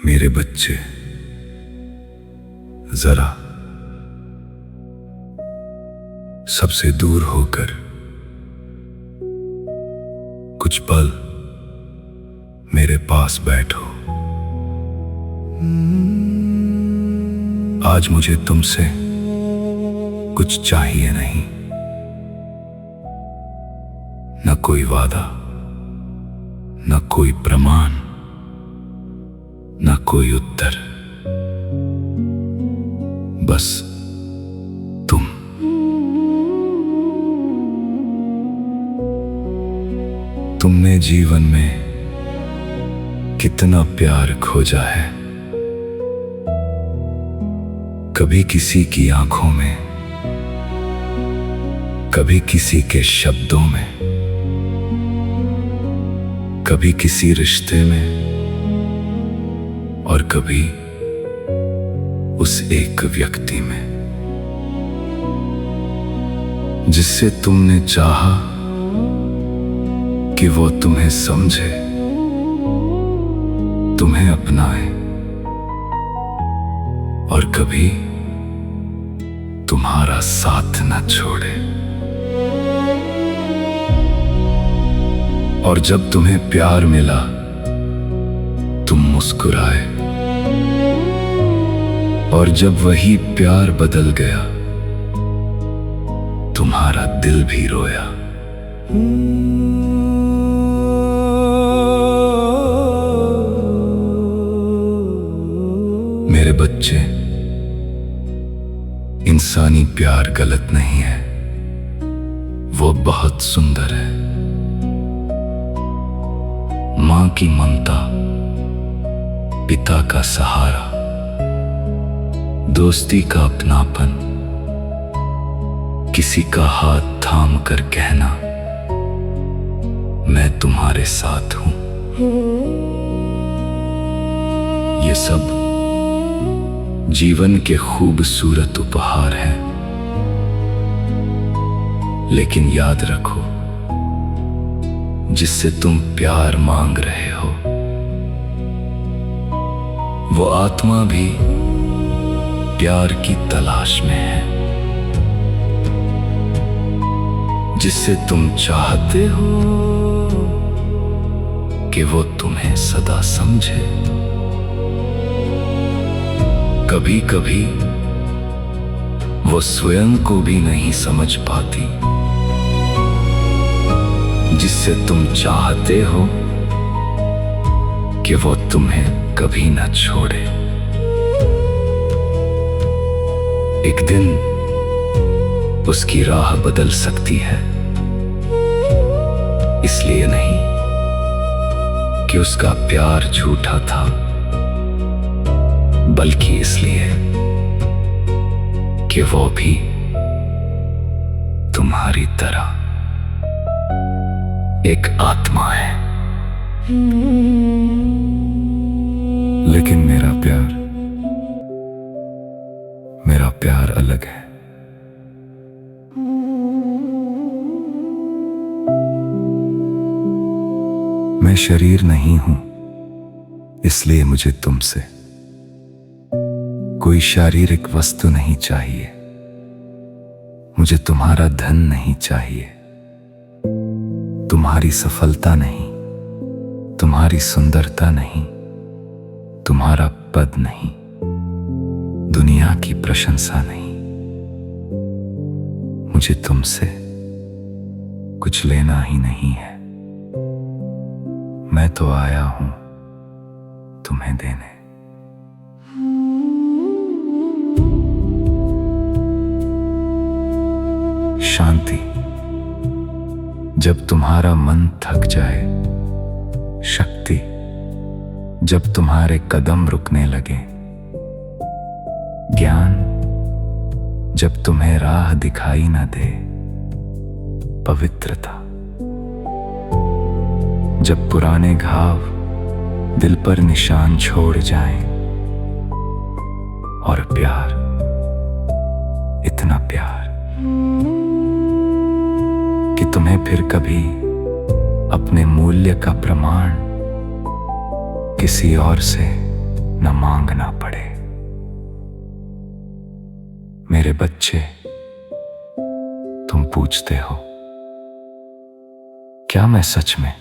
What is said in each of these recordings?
मेरे बच्चे, जरा सबसे दूर होकर कुछ पल मेरे पास बैठो। आज मुझे तुमसे कुछ चाहिए नहीं, न कोई वादा, न कोई प्रमाण, न कोई उत्तर, बस तुम। तुमने जीवन में कितना प्यार खोजा है, कभी किसी की आंखों में, कभी किसी के शब्दों में, कभी किसी रिश्ते में, और कभी उस एक व्यक्ति में जिससे तुमने चाहा कि वो तुम्हें समझे, तुम्हें अपनाए, और कभी तुम्हारा साथ न छोड़े। और जब तुम्हें प्यार मिला तुम मुस्कुराए, और जब वही प्यार बदल गया तुम्हारा दिल भी रोया। मेरे बच्चे, इंसानी प्यार गलत नहीं है, वो बहुत सुंदर है। मां की ममता, पिता का सहारा, दोस्ती का अपनापन, किसी का हाथ थाम कर कहना मैं तुम्हारे साथ हूं, ये सब जीवन के खूबसूरत उपहार हैं। लेकिन याद रखो, जिससे तुम प्यार मांग रहे हो वो आत्मा भी प्यार की तलाश में है। जिससे तुम चाहते हो कि वो तुम्हें सदा समझे। कभी कभी वो स्वयं को भी नहीं समझ पाती, जिससे तुम चाहते हो कि वो तुम्हें कभी न छोड़े। एक दिन उसकी राह बदल सकती है, इसलिए नहीं कि उसका प्यार झूठा था, बल्कि इसलिए कि वो भी तुम्हारी तरह एक आत्मा है। लेकिन मेरा प्यार अलग है। मैं शरीर नहीं हूं, इसलिए मुझे तुमसे कोई शारीरिक वस्तु नहीं चाहिए। मुझे तुम्हारा धन नहीं चाहिए, तुम्हारी सफलता नहीं, तुम्हारी सुंदरता नहीं, तुम्हारा पद नहीं, दुनिया की प्रशंसा नहीं। मुझे तुमसे कुछ लेना ही नहीं है। मैं तो आया हूं तुम्हें देने। शांति, जब तुम्हारा मन थक जाए। शक्ति, जब तुम्हारे कदम रुकने लगे। ज्ञान, जब तुम्हें राह दिखाई न दे। पवित्रता, जब पुराने घाव दिल पर निशान छोड़ जाएं। और प्यार, इतना प्यार कि तुम्हें फिर कभी अपने मूल्य का प्रमाण किसी और से न मांगना पड़े। मेरे बच्चे, तुम पूछते हो क्या मैं सच में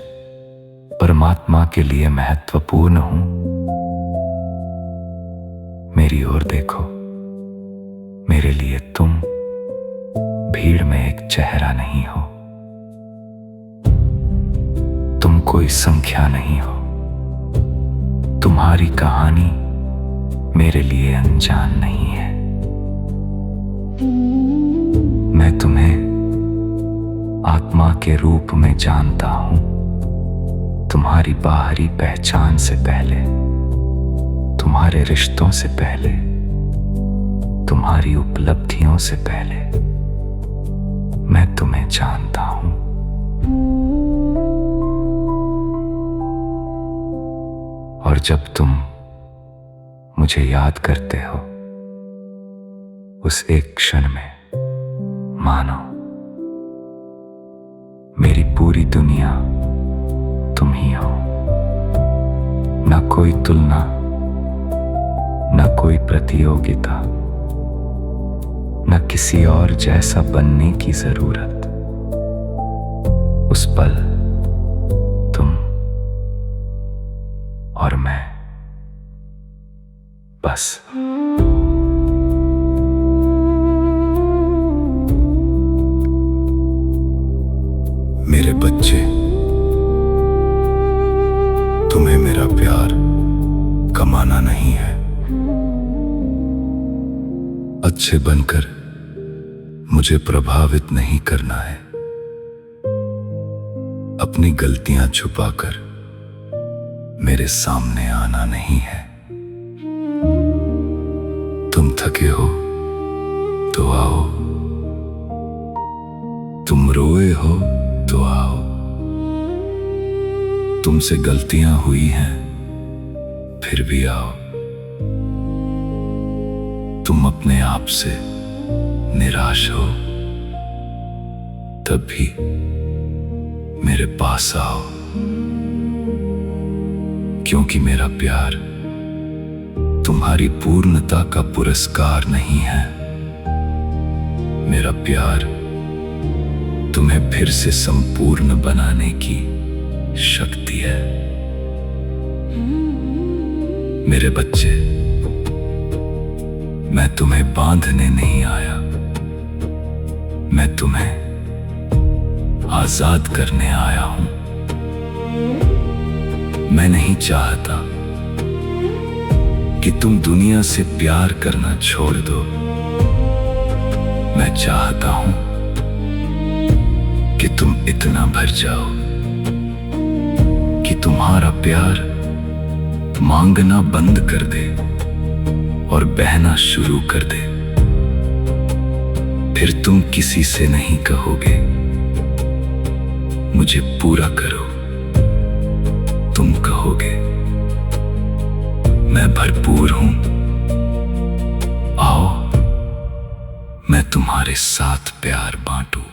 परमात्मा के लिए महत्वपूर्ण हूं? मेरी ओर देखो, मेरे लिए तुम भीड़ में एक चेहरा नहीं हो, तुम कोई संख्या नहीं हो, तुम्हारी कहानी मेरे लिए अनजान नहीं है। मैं तुम्हें आत्मा के रूप में जानता हूं, तुम्हारी बाहरी पहचान से पहले, तुम्हारे रिश्तों से पहले, तुम्हारी उपलब्धियों से पहले मैं तुम्हें जानता हूं। और जब तुम मुझे याद करते हो, उस एक क्षण में मानो मेरी पूरी दुनिया तुम ही हो। न कोई तुलना, न कोई प्रतियोगिता, न किसी और जैसा बनने की जरूरत। उस पल तुम और मैं, बस। मेरे बच्चे, तुम्हें मेरा प्यार कमाना नहीं है। अच्छे बनकर मुझे प्रभावित नहीं करना है। अपनी गलतियां छुपाकर मेरे सामने आना नहीं है। तुम थके हो तो आओ, तुम रोए हो तो आओ। तुमसे गलतियां हुई हैं फिर भी आओ। तुम अपने आप से निराश हो तब भी मेरे पास आओ, क्योंकि मेरा प्यार तुम्हारी पूर्णता का पुरस्कार नहीं है। मेरा प्यार तुम्हें फिर से संपूर्ण बनाने की शक्ति है। मेरे बच्चे, मैं तुम्हें बांधने नहीं आया, मैं तुम्हें आजाद करने आया हूं। मैं नहीं चाहता कि तुम दुनिया से प्यार करना छोड़ दो। मैं चाहता हूं कि तुम इतना भर जाओ कि तुम्हारा प्यार मांगना बंद कर दे और बहना शुरू कर दे। फिर तुम किसी से नहीं कहोगे मुझे पूरा करो, तुम कहोगे मैं भरपूर हूं। आओ, मैं तुम्हारे साथ प्यार बांटूं।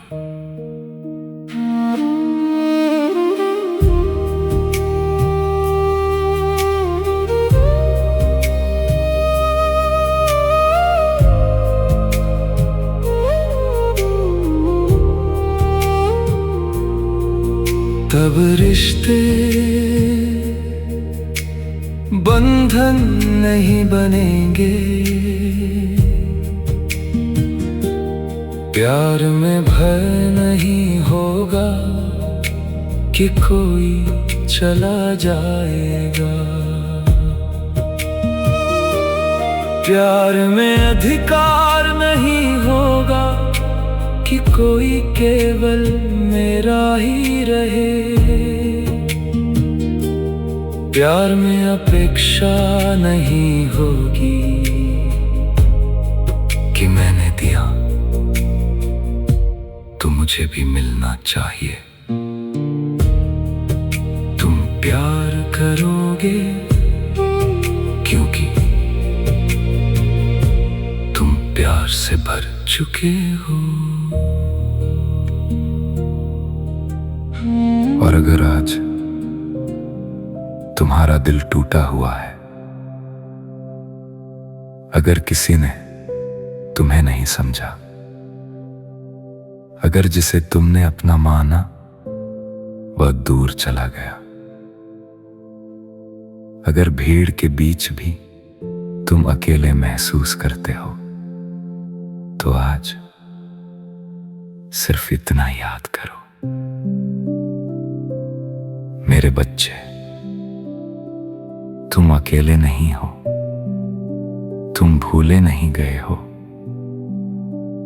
तब रिश्ते बंधन नहीं बनेंगे, प्यार में भय नहीं होगा कि कोई चला जाएगा। प्यार में अधिकार नहीं होगा कि कोई केवल मेरा ही रहे। प्यार में अपेक्षा नहीं होगी कि मैंने दिया तो मुझे भी मिलना चाहिए। तुम प्यार करोगे क्योंकि तुम प्यार से भर चुके हो। और अगर आज तुम्हारा दिल टूटा हुआ है अगर किसी ने तुम्हें नहीं समझा, अगर जिसे तुमने अपना माना वह दूर चला गया, अगर भीड़ के बीच भी तुम अकेले महसूस करते हो, तो आज सिर्फ इतना याद करो, मेरे बच्चे, तुम अकेले नहीं हो, तुम भूले नहीं गए हो,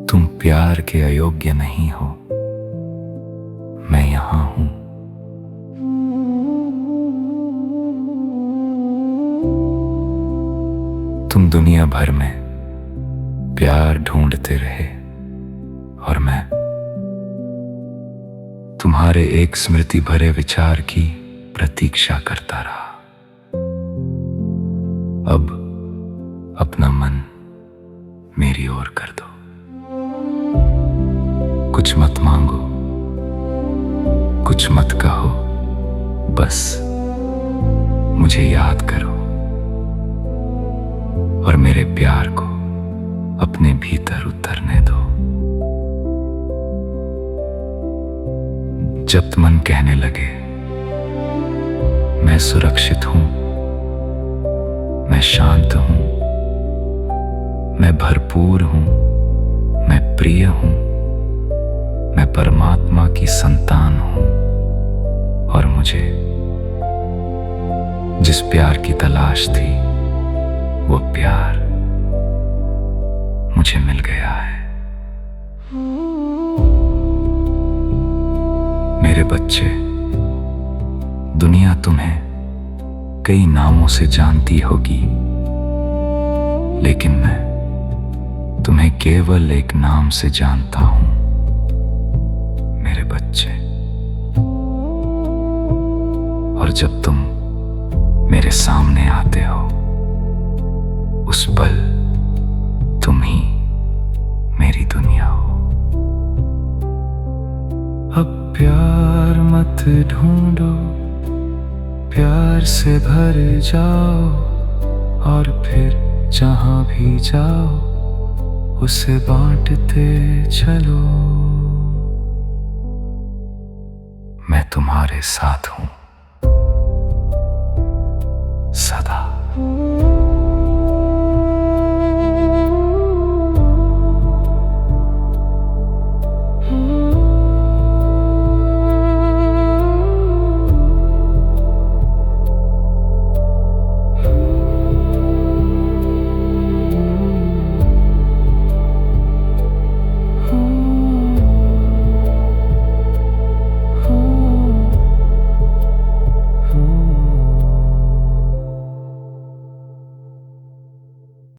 तुम प्यार के अयोग्य नहीं हो, मैं यहां हूं। तुम दुनिया भर में प्यार ढूंढते रहे और मैं तुम्हारे एक स्मृति भरे विचार की प्रतीक्षा करता रहा। अब अपना मन मेरी ओर कर दो, कुछ मत मांगो, कुछ मत कहो, बस मुझे याद करो और मेरे प्यार को अपने भीतर उतरने दो। जब मन कहने लगे मैं सुरक्षित हूं, मैं शांत हूं, मैं भरपूर हूं, मैं प्रिय हूं, मैं परमात्मा की संतान हूं और मुझे जिस प्यार की तलाश थी वो प्यार मुझे मिल गया है। मेरे बच्चे, दुनिया तुम्हें कई नामों से जानती होगी, लेकिन मैं तुम्हें केवल एक नाम से जानता हूं, मेरे बच्चे। और जब तुम मेरे सामने आते हो, उस पल तुम ही मेरी दुनिया हो। अब प्यार मत ढूंढो, प्यार से भर जाओ और फिर जहां भी जाओ उसे बांटते चलो। मैं तुम्हारे साथ हूं।